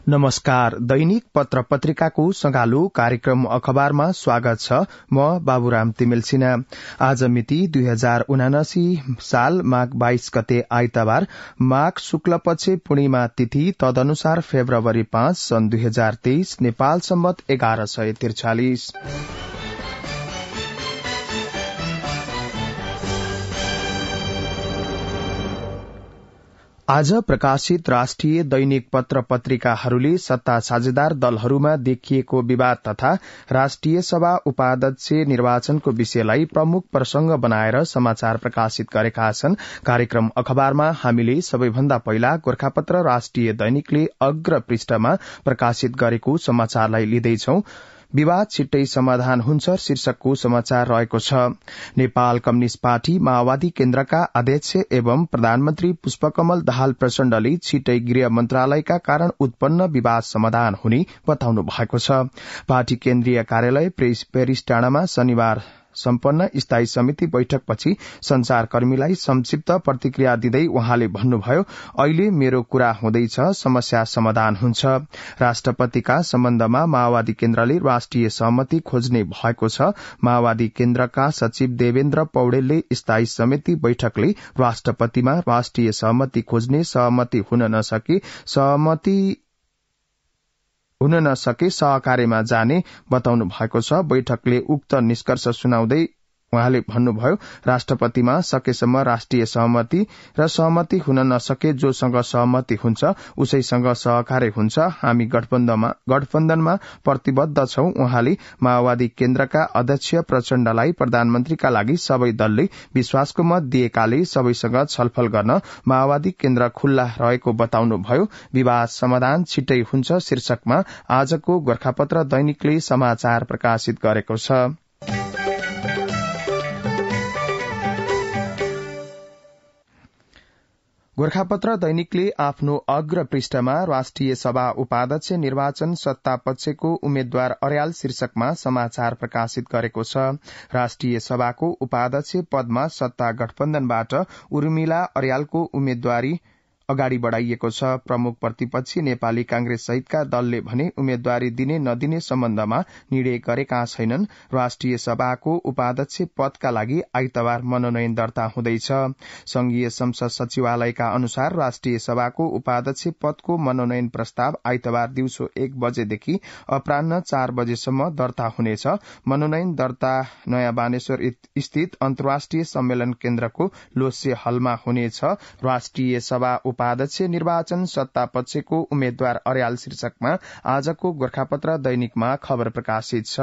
नमस्कार। दैनिक पत्र पत्रिकाको सँगालो कार्यक्रम अखबारमा स्वागत छ। म बाबुराम तिमिल सिन्हा। आज मिति 2079 साल माघ 22 गते आइतबार, माघ शुक्ल पक्ष पूर्णिमा तिथि तदनुसार फेब्रुअरी 5 सन् 2023 नेपाल सम्वत 1143। आज प्रकाशित राष्ट्रिय दैनिक पत्र पत्रिकाहरूले सत्ता साझेदार दलहरूमा देखिएको विवाद तथा राष्ट्रिय सभा उपाध्यक्ष निर्वाचनको विषयलाई प्रमुख प्रसंग बनाएर समाचार प्रकाशित गरेका छन्। कार्यक्रम अखबारमा हामीले सबैभन्दा पहिला गोरखापत्र राष्ट्रिय दैनिकले अग्र पृष्ठमा प्रकाशित गरेको समाचारलाई लिँदैछौं। विवाद छिट्टै समाधान हुन्छ शीर्षकको समाचार रहेको छ। नेपाल कम्युनिष्ट पार्टी माओवादी केन्द्रका अध्यक्ष एवं प्रधानमन्त्री पुष्पकमल दाहाल प्रचण्डले छिट्टै गृह मन्त्रालयका कारण उत्पन्न विवाद समाधान हुने बताउनु भएको छ। पार्टी केन्द्रीय कार्यालय पेरिस डाँडामा शनिबार सम्पन्न स्थायी समिति बैठकपछि संचारकर्मीलाई संक्षिप्त प्रतिक्रिया दिँदै उहाँले भन्नुभयो, अहिले मेरो कुरा हुँदैछ, समस्या समाधान हुन्छ। राष्ट्रपतिका सम्बन्धमा माओवादी केन्द्रले राष्ट्रिय सहमति खोज्ने भएको छ। माओवादी केन्द्रका सचिव देवेन्द्र पौडेलले स्थायी समिति बैठकले राष्ट्रपतिमा राष्ट्रिय सहमति खोज्ने, सहमति हुन नसके सहकार्यमा जाने बताउनु भएको छ। बैठकले उक्त निष्कर्ष सुनाउँदै उहाँले भन्नुभयो, राष्ट्रपतिमा सकेसम्म राष्ट्रिय सहमति र सहमति हुन नसके जोसँग सहमति हुन्छ उसैसँग सहकार्य हुन्छ। हामी गठबन्धनमा प्रतिबद्ध छौं। उहाँले माओवादी केन्द्रका अध्यक्ष प्रचण्डलाई प्रधानमन्त्रीका लागि सबै दलले विश्वासको मत दिएकाले सबैसँग छलफल गर्न माओवादी केन्द्र खुल्ला रहेको बताउनुभयो। विवाद समाधान छिट्टै हुन्छ शीर्षकमा आजको गोरखापत्र दैनिकले समाचार प्रकाशित गरेको छ। गोरखापत्र दैनिकले आफ्नो अग्र पृष्ठमा राष्ट्रिय सभा उपाध्यक्ष निर्वाचन सत्ता पक्षको उम्मेद्वार अर्याल शीर्षकमा समाचार प्रकाशित गरेको छ। राष्ट्रिय सभाको उपाध्यक्ष पदमा सत्ता गठबन्धनबाट उर्मिला अर्यालको उम्मेद्वारी अगाडि बढ़ाइएको छ। प्रमुख प्रतिपक्षी नेपाली कांग्रेस सहितका दलले भने उम्मेद्वारी दिने नदिने सम्बन्धमा निर्णय गरेका छैनन्। राष्ट्रिय सभाको उपाध्यक्ष पदका लागि आइतबार मनोनयन दर्ता हुँदैछ। संघीय संसद सचिवालयका अनुसार राष्ट्रिय सभाको उपाध्यक्ष पदको मनोनयन प्रस्ताव आइतबार दिउँसो 1 बजेदेखि अपराह्न 4 बजेसम्म दर्ता हुनेछ। मनोनयन दर्ता नयाँ बानेश्वर स्थित अन्तर्राष्ट्रिय सम्मेलन केन्द्रको लोसे हलमा हुनेछ। राष्ट्रिय सभा उपाध्यक्ष निर्वाचन सत्ता पक्षको उम्मेद्वार अर्याल शीर्षकमा आजको गोरखापत्र दैनिकमा खबर प्रकाशित छ।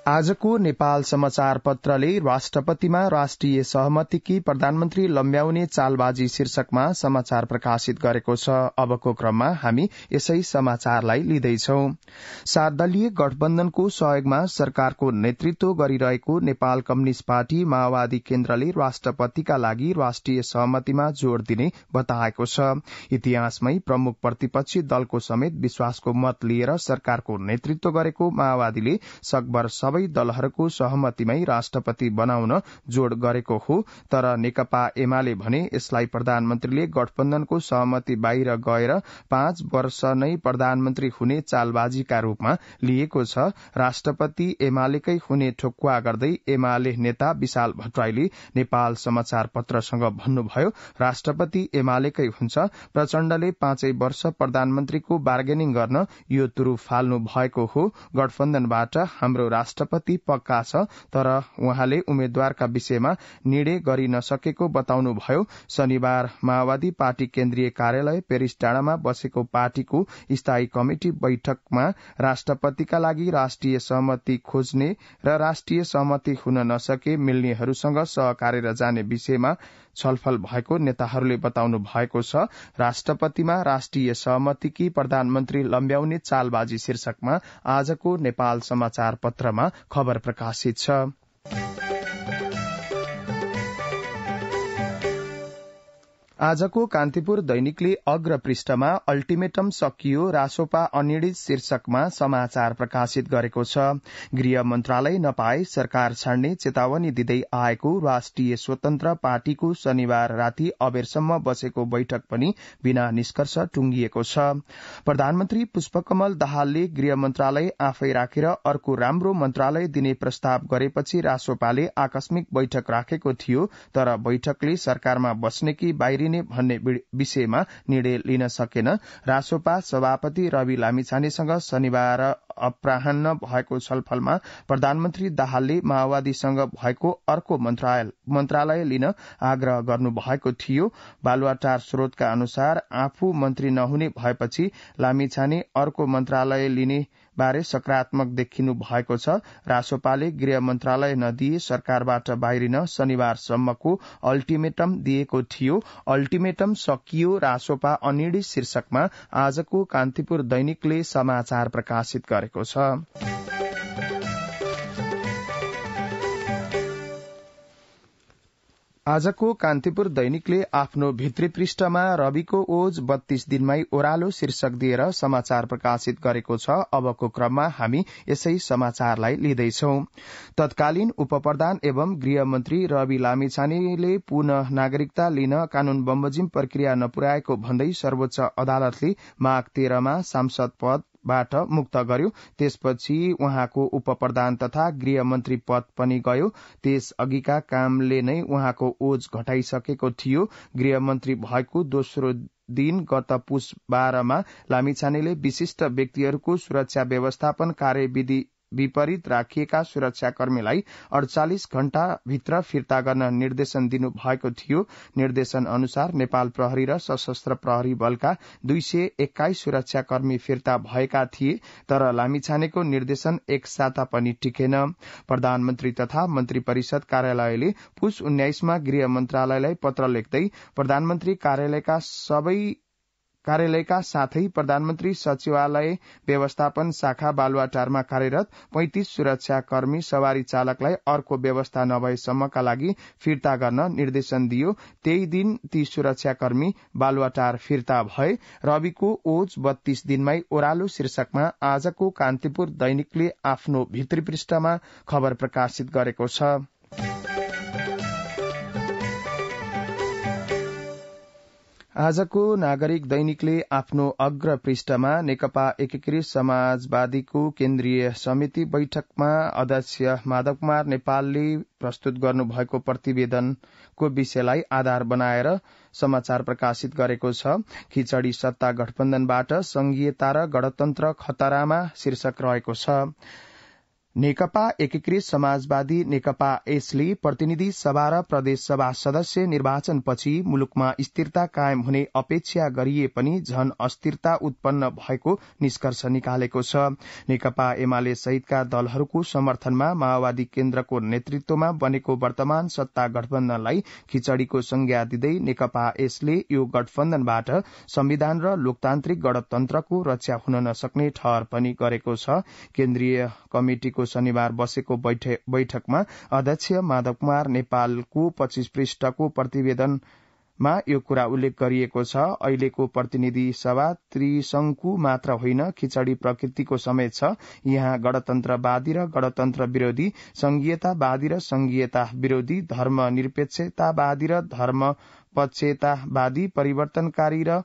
आजको नेपाल समाचार पत्रले राष्ट्रपतिमा राष्ट्रिय सहमतिकी प्रधानमन्त्री लम्ब्याउने चालबाजी शीर्षकमा समाचार प्रकाशित गरेको छ। अबको क्रममा हामी यसै समाचारलाई लिँदैछौं। 7 दलीय गठबन्धनको सहयोगमा सरकारको नेतृत्व गरिरहेको नेपाल कम्युनिष्ट पार्टी माओवादी केन्द्रले राष्ट्रपतिका लागि राष्ट्रिय सहमतिमा जोड़ दिने बताएको छ। इतिहासमै प्रमुख प्रतिपक्षी दलको समेत विश्वासको मत लिएर सरकारको नेतृत्व गरेको माओवादीले सकभर सबै दलहरूको सहमतिमै राष्ट्रपति बनाउन जोड़ गरेको हो। तर नेकपा एमाले भने यसलाई प्रधानमन्त्रीले गठबन्धनको सहमति बाहिर गएर 5 वर्ष नै प्रधानमन्त्री हुने चालबाजीका रूपमा लिएको छ। राष्ट्रपति एमालेकै हुने ठोक्वा गर्दै एमाले नेता विशाल भट्टराईले नेपाल समाचार पत्रसँग भन्नुभयो, राष्ट्रपति एमालेकै हुन्छ। प्रचण्डले 5 वर्ष प्रधानमन्त्रीको बार्गेनिङ गर्न यो तुरु फाल्नु भएको हो। गठबन्धनबाट हाम्रो राष्ट्रपति पक्का छ, तर उहाँले उम्मेद्वारका विषयमा निर्णय गरि नसकेको बताउनुभयो। शनिबार माओवादी पार्टी केन्द्रीय कार्यालय पेरिस डाँडामा बसेको पार्टीको स्थायी कमिटी बैठकमा राष्ट्रपतिका लागि राष्ट्रिय सहमति खोज्ने र राष्ट्रिय सहमति हुन नसके मिल्नेहरूसँग सहकार्य जाने विषयमा छलफल भएको नेताहरूले बताउनु भएको छ। राष्ट्रपतिमा राष्ट्रिय सहमतिकी प्रधानमन्त्री लम्ब्याउने चालबाजी शीर्षकमा आजको नेपाल समाचार पत्रमा खबर प्रकाशित छ। आजको कान्तिपुर दैनिकले अग्र पृष्ठमा अल्टिमेटम सकियो रासोपा अनिर्णित शीर्षकमा समाचार प्रकाशित गरेको छ। गृह मन्त्रालय नपाए सरकार छाड्ने चेतावनी दिँदै आएको राष्ट्रिय स्वतन्त्र पार्टीको शनिबार राति अबेरसम्म बसेको बैठक पनि बिना निष्कर्ष टुंगिएको छ। प्रधानमन्त्री पुष्पकमल दाहालले गृह मन्त्रालय आफै राखेर अर्को राम्रो मन्त्रालय दिने प्रस्ताव गरेपछि रासोपाले आकस्मिक बैठक राखेको थियो, तर बैठकले सरकारमा बस्ने कि बाहिरिने भन्ने विषयमा निर्णय लिन सकेन। रासोपा सभापति रवि लामिछानेसँग शनिबार अपराह्न भएको छलफलमा प्रधानमन्त्री दाहालले माओवादीसँग भएको अर्को मन्त्रालय लिन आग्रह गर्नु भएको थियो। बालुवाटार स्रोतका अनुसार आफू मन्त्री नहुने भएपछि लामिछाने अर्को मन्त्रालय लिने बारे सकारात्मक देखिनु भएको छ। रासोपाले गृह मन्त्रालय नदिए सरकारबाट बाहिरिन शनिबारसम्मको अल्टिमेटम दिएको थियो। अल्टिमेटम सकियो रासोपा अनिर्णित शीर्षकमा आजको कान्तिपुर दैनिकले समाचार प्रकाशित गरेको छ। आजको कान्तिपुर दैनिकले आफ्नो भित्री पृष्ठमा रविको ओज 32 दिनमै ओह्रालो शीर्षक दिएर समाचार प्रकाशित गरेको छ। अबको क्रममा हामी यसै समाचारलाई लिँदैछौ। तत्कालीन उपप्रधान एवं गृहमन्त्री रवि लामिछानेले पुनः नागरिकता लिन कानून बमोजिम प्रक्रिया नपुर्याएको भन्दै सर्वोच्च अदालतले माघ 13 मा सांसद पद बाट मुक्त गर्यो। त्यसपछि उहाँको उपप्रधान तथा गृहमन्त्री पद पनि गयो। त्यस अघिका कामले नै उहाँको ओज घटाइसकेको थियो। गृहमन्त्री भएको दोस्रो दिन गत पुस 12 मा लामिछानेले विशिष्ट व्यक्तिहरूको सुरक्षा व्यवस्थापन कार्यविधि विपरीत राखिएका सुरक्षाकर्मीलाई 48 घण्टा भित्र फिर्ता गर्न निर्देशन दिनु भएको थियो। निर्देशन अनुसार नेपाल प्रहरी र सशस्त्र प्रहरी बलका 221 सुरक्षाकर्मी फिर्ता भएका थिए, तर लामिछानेको निर्देशन एक साता पनि टिकेन। प्रधानमन्त्री तथा मन्त्री परिषद कार्यालयले पुस 19 मा गृह मन्त्रालयलाई पत्र लेख्दै प्रधानमन्त्री कार्यालयका साथै प्रधानमन्त्री सचिवालय व्यवस्थापन शाखा बालुवाटारमा कार्यरत 35 सुरक्षाकर्मी सवारी चालकलाई अर्को व्यवस्था नभएसम्मका लागि फिर्ता गर्न निर्देशन दियो। त्यही दिन ती सुरक्षाकर्मी बालुवाटार फिर्ता भए। रविको ओज 32 दिनमै ओह्रालो शीर्षकमा आजको कान्तिपुर दैनिकले आफ्नो भित्री पृष्ठमा खबर प्रकाशित गरेको छ। आजको नागरिक दैनिकले आफ्नो अग्र पृष्ठमा नेकपा एकीकृत समाजवादीको केन्द्रीय समिति बैठकमा अध्यक्ष माधव कुमार नेपालले प्रस्तुत गर्नुभएको प्रतिवेदनको विषयलाई आधार बनाएर समाचार प्रकाशित गरेको छ। खिचडी सत्ता गठबन्धनबाट संघीयता र गणतन्त्र खतरामा शीर्षक रहेको छ। नेकपा एकीकृत समाजवादी नेकपा एसले प्रतिनिधि सभा र प्रदेश सभा सदस्य निर्वाचनपछि मुलुकमा स्थिरता कायम हुने अपेक्षा गरिए पनि झन अस्थिरता उत्पन्न भएको निष्कर्ष निकालेको छ। नेकपा एमाले सहितका दलहरूको समर्थनमा माओवादी केन्द्रको नेतृत्वमा बनेको वर्तमान सत्ता गठबन्धनलाई खिचडीको संज्ञा दिँदै नेकपा एसले यो गठबन्धनबाट संविधान र लोकतान्त्रिक गणतन्त्रको रक्षा हुन नसक्ने ठहर पनि गरेको छ। केन्द्रीय कमिटिको शनिबार बसेको बैठकमा अध्यक्ष माधव कुमार नेपालको 25 पृष्ठको प्रतिवेदनमा यो कुरा उल्लेख गरिएको छ। अहिलेको प्रतिनिधि सभा त्रिशंकु मात्र होइन, खिचडी प्रकृतिको समेत छ। यहाँ गणतन्त्रवादी र गणतन्त्र विरोधी, संघीयतावादी र संघीयता विरोधी, धर्मनिरपेक्षतावादी र धर्मपक्षतावादी, परिवर्तनकारी र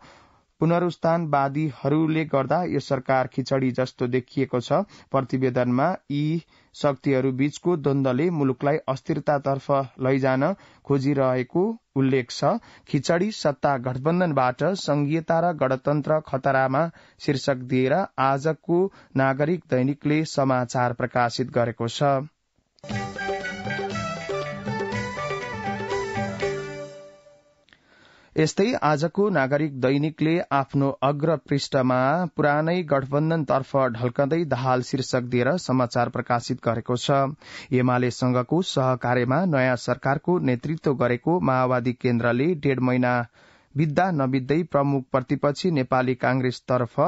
पुनरुत्थानवादीहरूले गर्दा यो सरकार खिचडी जस्तो देखिएको छ। प्रतिवेदनमा यी शक्तिहरू बीचको द्वन्द्वले मुलुकलाई अस्थिरतातर्फ लैजान खोजिरहेको उल्लेख छ। खिचडी सत्ता गठबन्धनबाट संघीयता र गणतन्त्र खतरामा शीर्षक दिएर आजको नागरिक दैनिकले समाचार प्रकाशित गरेको छ। यस्तै आजको नागरिक दैनिकले आफ्नो अग्र पृष्ठमा पुरानै गठबन्धनतर्फ ढल्कँदै दाहाल शीर्षक दिएर समाचार प्रकाशित गरेको छ। एमालेसँगको सहकार्यमा नयाँ सरकारको नेतृत्व गरेको माओवादी केन्द्रले 1.5 महिना बित्दा नबित्दै प्रमुख प्रतिपक्षी नेपाली कांग्रेसतर्फ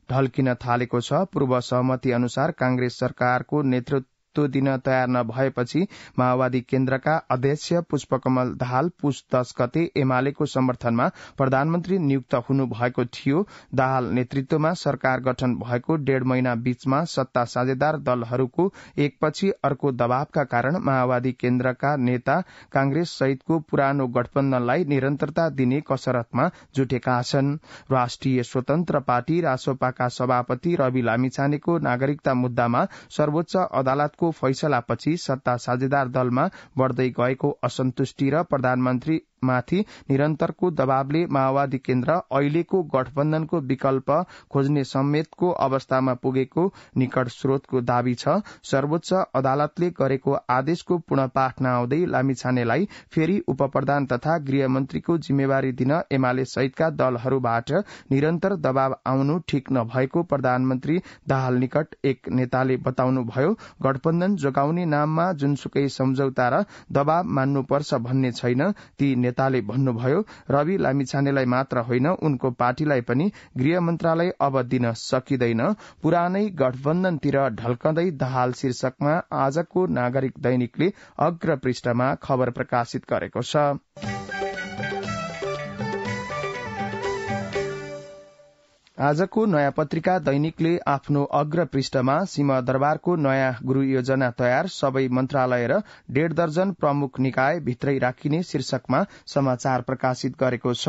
ढल्किन थालेको छ। पूर्व सहमति अनुसार कांग्रेस सरकारको नेतृत्व नेतृत्व दिन तयार नभएपछि माओवादी केन्द्रका अध्यक्ष पुष्पकमल दाहाल पुष 10 गते एमालेको समर्थनमा प्रधानमन्त्री नियुक्त हुनु भएको थियो। दाहाल नेतृत्वमा सरकार गठन भएको 1.5 महिना बीचमा सत्ता साझेदार दलहरूको एकपछि अर्को दबावका कारण माओवादी केन्द्रका नेता कांग्रेस सहितको पुरानो गठबन्धनलाई निरन्तरता दिने कसरतमा जुटेका छन्। राष्ट्रिय स्वतन्त्र पार्टी रासोपाका सभापति रवि लामिछानेको नागरिकता मुद्दामा सर्वोच्च अदालतको फैसलापछि सत्ता साझेदार दलमा बढ़दै गएको असन्तुष्टि र प्रधानमन्त्री माथि निरन्तरको दबावले माओवादी केन्द्र अहिलेको गठबन्धनको विकल्प खोज्ने समेतको अवस्थामा पुगेको निकट स्रोतको दावी छ। सर्वोच्च अदालतले गरेको आदेशको पुनःपाठ नआउँदै लामिछानेलाई फेरि उपप्रधान तथा गृहमन्त्रीको जिम्मेवारी दिन एमाले सहितका दलहरूबाट निरन्तर दबाव आउनु ठिक नभएको प्रधानमन्त्री दाहाल निकट एक नेताले बताउनुभयो। गठबन्धन जोगाउने नाममा जुनसुकै सम्झौता र दबाव मान्नुपर्छ भन्ने छैन। ती नेताले भन्नुभयो। रवि लामिछानेलाई मात्र होइन उनको पार्टीलाई पनि गृह मन्त्रालय अब दिन सकिँदैन। पुरानै गठबन्धनतिर ढल्कँदै दाहाल शीर्षकमा आजको नागरिक दैनिकले अग्र पृष्ठमा खबर प्रकाशित गरेको छ। आजको नयाँ पत्रिका दैनिकले आफ्नो अग्र पृष्ठमा सिंहदरबारको नयाँ गृह योजना तयार, सबै मन्त्रालय र 1.5 दर्जन प्रमुख निकाय भित्रै राखिने शीर्षकमा समाचार प्रकाशित गरेको छ।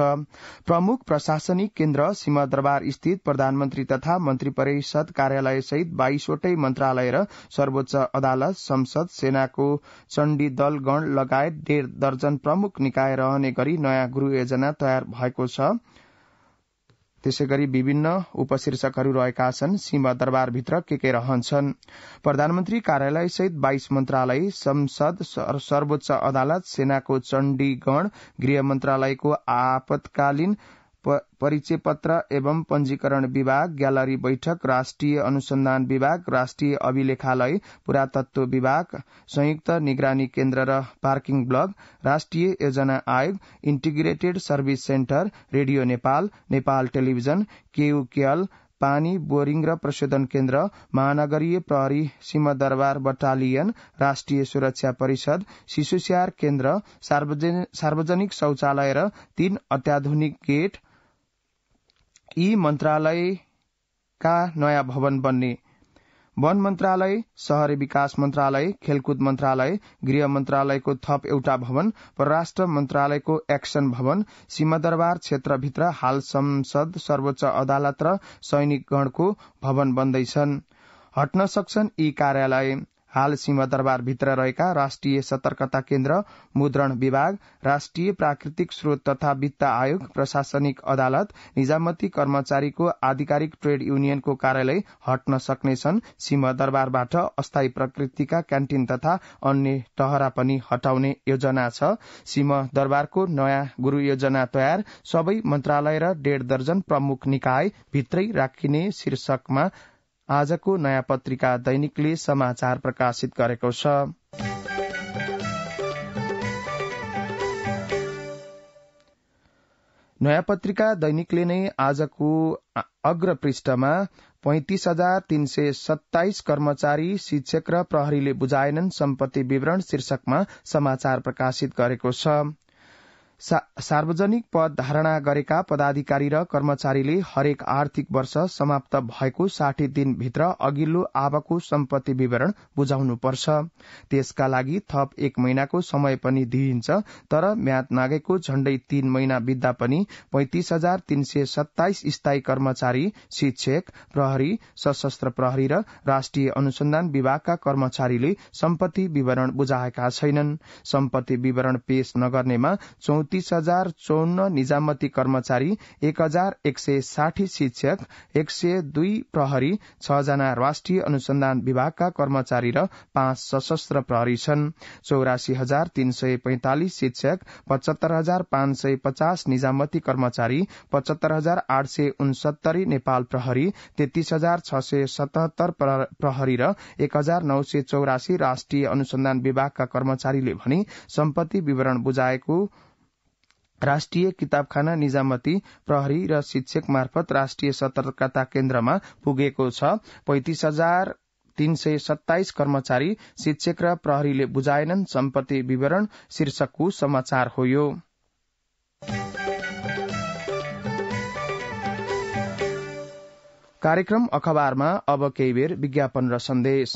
प्रमुख प्रशासनिक केन्द्र सिंहदरबार स्थित प्रधानमन्त्री तथा मन्त्री परिषद कार्यालय सहित 22 वटै मन्त्रालय र सर्वोच्च अदालत, संसद, सेनाको चण्डी दल गण लगायत 1.5 दर्जन प्रमुख निकाय रहने गरी नयाँ गृह योजना तयार भएको छ। त्यसैगरी विभिन्न उपशीर्षकहरू रहेका छन्। सिंहदरबारभित्र के रहन्छन्? प्रधानमन्त्री कार्यालय सहित 22 मन्त्रालय, संसद, सर्वोच्च अदालत, सेनाको चण्डीगण, गृह मन्त्रालयको आपतकालीन परिचय पत्र एवं पंजीकरण विभाग, ग्यालरी बैठक, राष्ट्रिय अनुसन्धान विभाग, राष्ट्रिय अभिलेखालय, पुरातत्व विभाग, संयुक्त निगरानी केन्द्र र पार्किङ ब्लक, राष्ट्रिय योजना आयोग, integrated service centre, radio Nepal, Nepal television, KUKL, पानी, बोरिङ र प्रशोधन केन्द्र, महानगरीय प्रहरी सिंहदरबार बटालियन, राष्ट्रिय सुरक्षा परिषद, शिशु स्याहार केन्द्र, सार्वजनिक शौचालय र 3 अत्याधुनिक गेट। यी मन्त्रालयका नयाँ भवन बन्ने: वन मन्त्रालय, शहरी विकास मन्त्रालय, खेलकुद मन्त्रालय, गृह मन्त्रालयको थप एउटा भवन, परराष्ट्र मन्त्रालयको एक्सन भवन। सिंहदरबार क्षेत्रभित्र हाल संसद, सर्वोच्च अदालत र सैनिक गणको भवन बन्दैछन्। हट्न सक्छन् यी कार्यालय। हाल सिंहदरबारभित्र रहेका राष्ट्रिय सतर्कता केन्द्र, मुद्रण विभाग, राष्ट्रिय प्राकृतिक स्रोत तथा वित्त आयोग, प्रशासनिक अदालत, निजामती कर्मचारीको आधिकारिक ट्रेड युनियनको कार्यालय हट्न सक्नेछन्। सिंहदरबारबाट अस्थायी प्रकृतिका क्यान्टिन तथा अन्य टहरा पनि हटाउने योजना छ। सिंहदरबारको नयाँ गृह योजना तयार, सबै मन्त्रालय र 1.5 दर्जन प्रमुख निकाय भित्रै राखिने शीर्षकमा आजको नयाँ पत्रिका दैनिकले समाचार प्रकाशित गरेको छ। नयाँ पत्रिका दैनिकले नै आजको अग्र पृष्ठमा 35,327 कर्मचारी, शिक्षक र प्रहरीले बुझाएनन् सम्पत्ति विवरण शीर्षकमा समाचार प्रकाशित गरेको छ। सार्वजनिक पद धारणा गरेका पदाधिकारी र कर्मचारीले हरेक आर्थिक वर्ष समाप्त भएको 60 दिनभित्र अघिल्लो आवकको सम्पत्ति विवरण बुझाउनुपर्छ। त्यसका लागि थप 1 महिनाको समय पनि दिइन्छ। तर म्याद नागेको झण्डै 3 महिना बित्दा पनि 35,327 स्थायी कर्मचारी, शिक्षक, प्रहरी, सशस्त्र प्रहरी र राष्ट्रिय अनुसन्धान विभागका कर्मचारीले सम्पत्ति विवरण बुझाएका छैनन्। सम्पत्ति विवरण पेश नगर्नेमा 34,054 निजामती कर्मचारी, 1,160 शिक्षक, 102 प्रहरी, 6 जना राष्ट्रिय अनुसन्धान विभागका कर्मचारी र 5 सशस्त्र प्रहरी छन्। 84,345 शिक्षक, 75,550 निजामती कर्मचारी, 75,869 नेपाल प्रहरी, 33,677 प्रहरी र 1,984 राष्ट्रिय अनुसन्धान विभागका कर्मचारीले भने सम्पत्ति विवरण बुझाएको राष्ट्रिय किताबखाना, निजामती प्रहरी र शिक्षक मार्फत राष्ट्रिय सतर्कता केन्द्रमा पुगेको छ। 327 कर्मचारी, शिक्षक र प्रहरीले बुझाएनन् सम्पत्ति विवरण शीर्षकको समाचार हो यो। कार्यक्रम अखबारमा अब केही बेर विज्ञापन र सन्देश।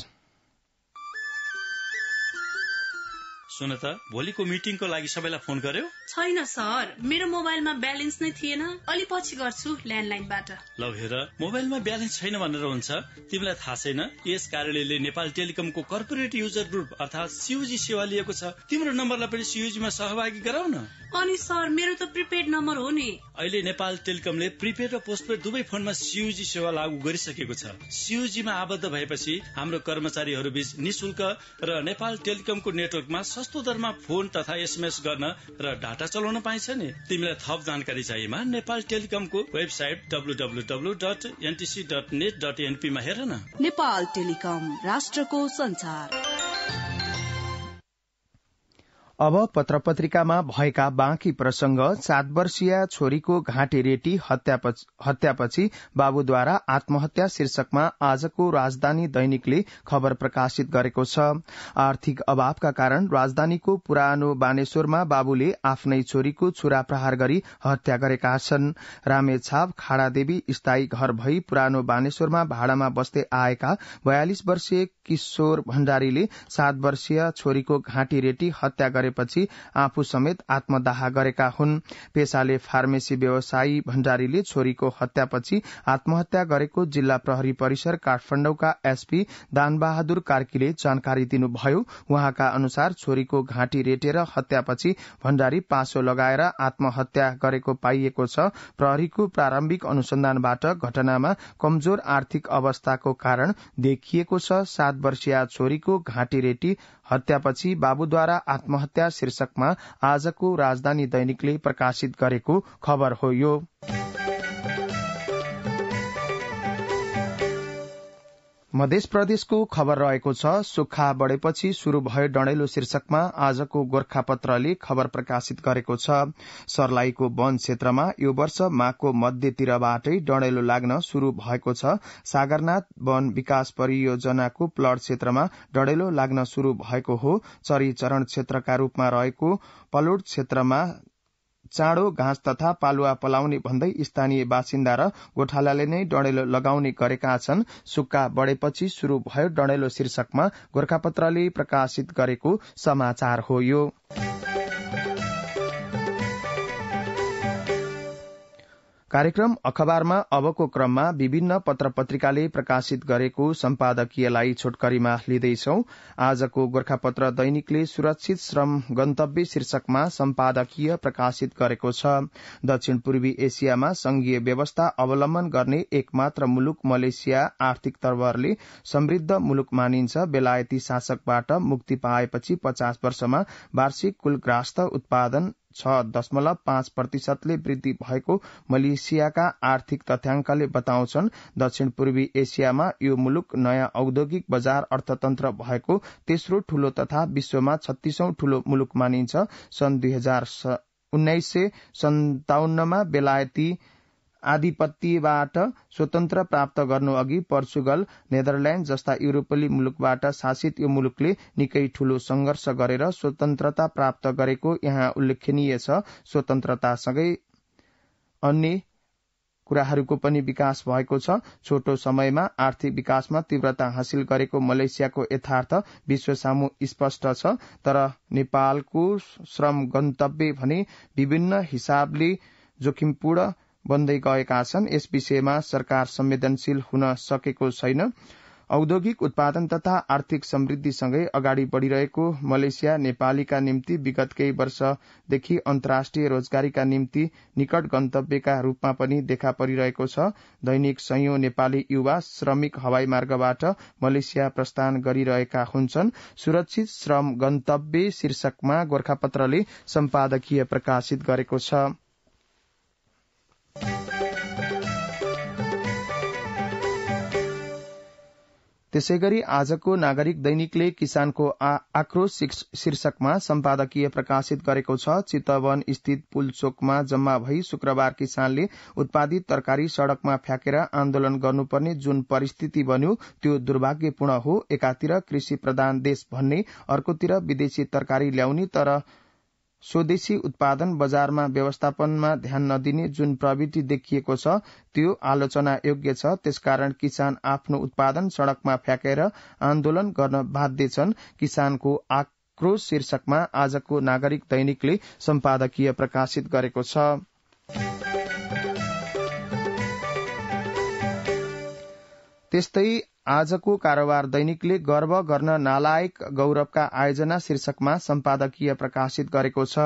सुन त, भोलिको मिटिङको लागि सबैलाई फोन गर्यो? छैन सर, मेरो मोबाइलमा ब्यालेन्स नै थिएन। अलि पछि गर्छु ल्यान्डलाइनबाट। ल हेर, मोबाइलमा ब्यालेन्स छैन भनेर हुन्छ? तिमीलाई थाहा छैन यस कार्यालयले नेपाल टेलिकमको कर्पोरेट युजर ग्रुप अर्थात् सीयूजी सेवा लिएको छ। तिम्रो नम्बरलाई पनि सीयूजीमा सहभागी गराउन। अनि सर, मेरो त प्रिपेड नम्बर हो नि। अहिले नेपाल टेलिकमले प्रिपेड र पोस्टपेड दुवै फोनमा सीयूजी सेवा लागू गरिसकेको छ। सीयूजीमा आबद्ध भएपछि हाम्रो कर्मचारीहरू बीच निशुल्क र नेपाल टेलिकमको नेटवर्कमा सस्तो दरमा फोन तथा एसएमएस गर्न र डाटा चलाउन पाइन्छ नि। तिमीलाई थप जानकारी चाहिएमा नेपाल टेलिकमको वेबसाइट www.ntc.net.np मा हेर न। नेपाल टेलिकम, राष्ट्रको संचार। अब पत्र-पत्रिकामा भएका बाँकी प्रसंग। 7 वर्षीय छोरीको घाँटी रेटी हत्यापछि बाबुद्वारा आत्महत्या शीर्षकमा आजको राजधानी दैनिकले खबर प्रकाशित गरेको छ। आर्थिक अभावका कारण राजधानीको पुरानो बानेश्वरमा बाबुले आफ्नै छोरीको छुरा प्रहार गरी हत्या गरेका छन्। रामेछाप खाडादेवी स्थायी घर भई पुरानो बानेश्वरमा भाडामा बस्दै आएका 42 वर्षीय किशोर भण्डारीले 7 वर्षीय छोरीको घाँटी रेटी हत्या पछि आफू समेत आत्मदाह गरेका हुन्। पेशाले फार्मेसी व्यवसायी भण्डारीले छोरीको हत्यापछि आत्महत्या गरेको जिल्ला प्रहरी परिसर काठमाडौँका एसपी दानबहादुर कार्कीले जानकारी दिनुभयो। उहाँका अनुसार छोरीको घाँटी रेटेर हत्यापछि भण्डारी पासो लगाएर आत्महत्या गरेको पाइएको छ। प्रहरीको प्रारम्भिक अनुसन्धानबाट घटनामा कमजोर आर्थिक अवस्थाको कारण देखिएको छ। 7 वर्षीय छोरीको घाँटी रेटी हत्यापछि बाबुद्वारा आत्महत्या शीर्षकमा आजको राजधानी दैनिकले प्रकाशित गरेको खबर हो यो। मध्य प्रदेशको खबर रहेको छ। सुक्खा बढेपछि शुरू भयो डणेलो शीर्षकमा आजको गोर्खापत्रले खबर प्रकाशित गरेको छ। सर्लाहीको वन क्षेत्रमा यो वर्ष माघको मध्यतिरबाटै डणेलो लाग्न शुरू भएको छ। सागरनाथ वन विकास परियोजनाको प्लट क्षेत्रमा डणेलो लाग्न शुरू भएको हो। चरी चरण क्षेत्रका रूपमा रहेको पलोट क्षेत्रमा चाँडो घाँस तथा पालुवा पलाउने भन्दै स्थानीय बासिन्दा र गोठालाले नै डणेलो लगाउने गरेका छन्। सुक्खा बढेपछि शुरू भयो डणेलो शीर्षकमा गोर्खापत्रले प्रकाशित गरेको समाचार हो यो। कार्यक्रम अखबारमा अबको क्रममा विभिन्न पत्र-पत्रिकाले प्रकाशित गरेको सम्पादकीयलाई छोटकरीमा लिँदैछौ। आजको गोर्खापत्र दैनिकले सुरक्षित श्रम गन्तव्य शीर्षकमा सम्पादकीय प्रकाशित गरेको छ। दक्षिण पूर्वी एसियामा संघीय व्यवस्था अवलम्बन गर्ने एकमात्र मुलुक मलेसिया आर्थिक तवरले समृद्ध मुलुक मानिन्छ। बेलायती शासकबाट मुक्ति पाएपछि 50 वर्षमा वार्षिक कुल ग्रास्त उत्पादन 6.5% वृद्धि भएको मलेसियाका आर्थिक तथ्याङ्कले बताउँछन्। दक्षिण पूर्वी एसियामा यो मुलुक नयाँ औद्योगिक बजार अर्थतन्त्र भएको तेस्रो ठूलो तथा विश्वमा 36औं ठूलो मुलुक मानिन्छ। सन् 1957 मा बेलायती आधिपत्यबाट स्वतन्त्र प्राप्त गर्नु अघि पोर्चुगल, नेदरल्याण्ड जस्ता युरोपेली मुलुकबाट शासित यो मुलुकले निकै ठूलो संघर्ष गरेर स्वतन्त्रता प्राप्त गरेको यहाँ उल्लेखनीय छ। स्वतन्त्रतासँगै अन्य कुराहरूको पनि विकास भएको छ। छोटो समयमा आर्थिक विकासमा तीव्रता हासिल गरेको मलेसियाको यथार्थ विश्वसामु स्पष्ट छ। तर नेपालको श्रम गन्तव्य भने विभिन्न हिसाबले जोखिमपूर्ण बन्दै गएका छन्। यस विषयमा सरकार संवेदनशील हुन सकेको छैन। औद्योगिक उत्पादन तथा आर्थिक समृद्धिसँगै अगाडि बढ़िरहेको मलेसिया नेपालीका निम्ति विगत केही वर्षदेखि अन्तर्राष्ट्रिय रोजगारीका निम्ति निकट गन्तव्यका रूपमा पनि देखा परिरहेको छ। दैनिक सयौं नेपाली युवा श्रमिक हवाई मार्गबाट मलेसिया प्रस्थान गरिरहेका हुन्छन्। सुरक्षित श्रम गन्तव्य शीर्षकमा गोर्खापत्रले सम्पादकीय प्रकाशित गरेको छ। त्यसैगरी आजको नागरिक दैनिकले किसानको आक्रोश शीर्षकमा सम्पादकीय प्रकाशित गरेको छ। चितवन स्थित पुलचोकमा जम्मा भई शुक्रबार किसानले उत्पादित तरकारी सड़कमा फ्याँकेर आन्दोलन गर्नुपर्ने जुन परिस्थिति बन्यो त्यो दुर्भाग्यपूर्ण हो। एकातिर कृषि प्रधान देश भन्ने, अर्कोतिर विदेशी तरकारी ल्याउने तर स्वदेशी उत्पादन बजारमा व्यवस्थापनमा ध्यान नदिने जुन प्रवृत्ति देखिएको छ त्यो आलोचना योग्य छ। त्यसकारण किसान आफ्नो उत्पादन सड़कमा फ्याँकेर आन्दोलन गर्न बाध्य छन्। किसानको आक्रोश शीर्षकमा आजको नागरिक दैनिकले सम्पादकीय प्रकाशित गरेको छ। त्यस्तै आजको कारोबार दैनिकले गर्व गर्न नालायक गौरवका आयोजना शीर्षकमा सम्पादकीय प्रकाशित गरेको छ।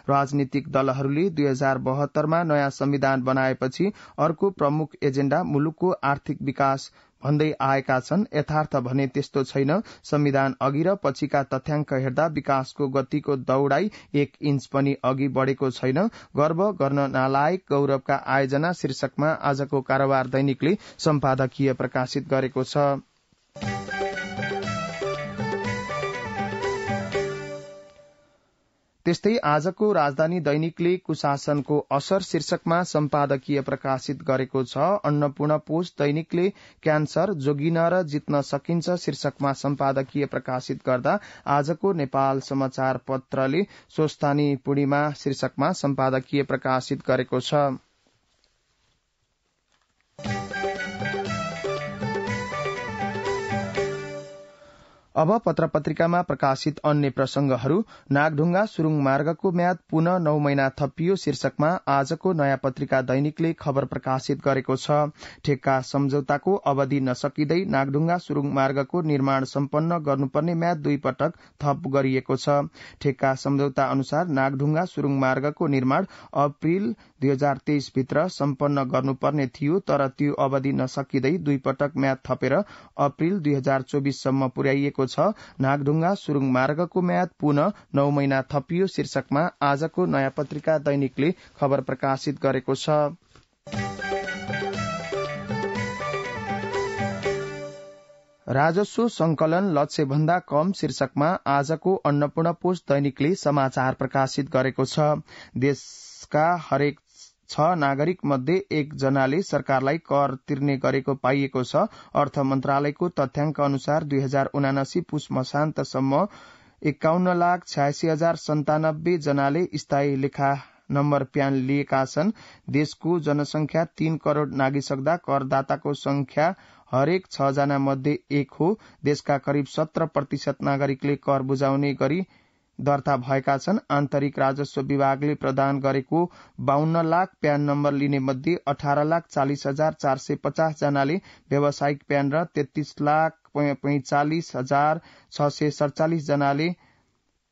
राजनीतिक दलहरूले 2072मा नयाँ संविधान बनाएपछि अर्को प्रमुख एजेण्डा मुलुकको आर्थिक विकास भन्दै आएका छन्। यथार्थ भने त्यस्तो छैन। संविधान अघि र पछिका तथ्याङ्क हेर्दा विकासको गतिको दौडाई 1 इन्च पनि अघि बढ़ेको छैन। गर्व गर्न नालायक गौरवका आयोजना शीर्षकमा आजको कारोबार दैनिकले सम्पादकीय प्रकाशित गरेको छ। त्यस्तै आजको राजधानी दैनिकले कुशासनको असर शीर्षकमा सम्पादकीय प्रकाशित गरेको छ। अन्नपूर्ण पोस्ट दैनिकले क्यान्सर जोगिन र जित्न सकिन्छ शीर्षकमा सम्पादकीय प्रकाशित गर्दा आजको नेपाल समाचार पत्रले स्वस्थानी पूर्णिमा शीर्षकमा सम्पादकीय प्रकाशित गरेको छ। अब पत्र-पत्रिकामा प्रकाशित अन्य प्रसंगहरू। नागढुङ्गा सुरुङ मार्गको म्याद पुनः 9 महिना थपियो शीर्षकमा आजको नयाँ पत्रिका दैनिकले खबर प्रकाशित गरेको छ। ठेक्का सम्झौताको अवधि नसकिँदै नागढुङ्गा सुरुङ मार्गको निर्माण सम्पन्न गर्नुपर्ने म्याद 2 पटक थप गरिएको छ। ठेक्का सम्झौता अनुसार नागढुङ्गा सुरुङ मार्गको निर्माण अप्रिल 2023 भित्र सम्पन्न गर्नुपर्ने थियो, तर त्यो अवधि नसकिँदै 2 पटक म्याद थपेर अप्रिल 2024 सम्म पुर्याइएको छ। नागढुङ्गा सुरुङ मार्गको म्याद पुनः 9 महिना थपियो शीर्षकमा आजको नयाँ पत्रिका दैनिकले खबर प्रकाशित गरेको छ। राजस्व संकलन लक्ष्य भन्दा कम शीर्षकमा आजको अन्नपूर्ण पोस्ट दैनिकले समाचार प्रकाशित गरेको छ। देशका हरेक 6 नागरिक मध्ये 1 जनाले सरकारलाई कर तिर्ने गरेको पाइएको छ। अर्थ मन्त्रालयको तथ्याङ्क अनुसार 2079 पुष मसान्तसम्म 51,86,097 जनाले स्थायी लेखा नम्बर प्यान लिएका छन्। देशको जनसंख्या 3 करोड़ नागिसक्दा करदाताको संख्या हरेक 6 जना मध्ये 1 हो। देशका करिब 17% नागरिकले कर बुझाउने गरी दर्ता भएका छन्। आन्तरिक राजस्व विभागले प्रदान गरेको 52 लाख प्यान नम्बर लिने मध्ये 18,40,450 जनाले व्यावसायिक प्यान र 33,45,647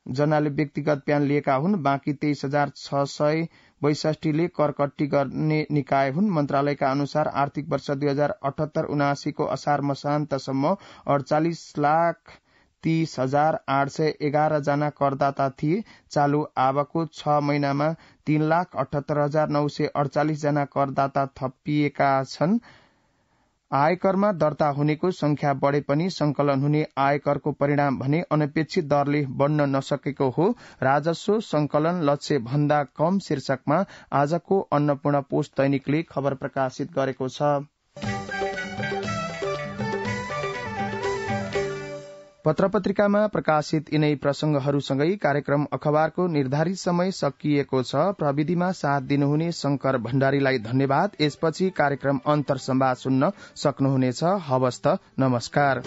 जनाले व्यक्तिगत प्यान लिएका हुन्। बाँकी 23,662 ले करकट्टी गर्ने निकाय हुन्। मन्त्रालयका अनुसार आर्थिक वर्ष 2078-79 को असार मसान्तसम्म 48,30,811 जना करदाता थिए। चालू आबको 6 महिनामा 3,78,948 जना करदाता थपिएका छन्। आयकरमा दर्ता हुनेको संख्या बढ़े पनि संकलन हुने आयकरको परिणाम भने अनपेक्षित दरले बढ़न नसकेको हो। राजस्व संकलन लक्ष्य भन्दा कम शीर्षकमा आजको अन्नपूर्ण पोस्ट दैनिकले खबर प्रकाशित गरेको छ। पत्र-पत्रिकामा प्रकाशित यिनै प्रसंगहरूसँगै कार्यक्रम अखबारको निर्धारित समय सकिएको छ। प्रविधिमा साथ दिनुहुने शंकर भण्डारीलाई धन्यवाद। यसपछि कार्यक्रम अन्तर्संवाद सुन्न सक्नुहुनेछ। हवस् त, नमस्कार।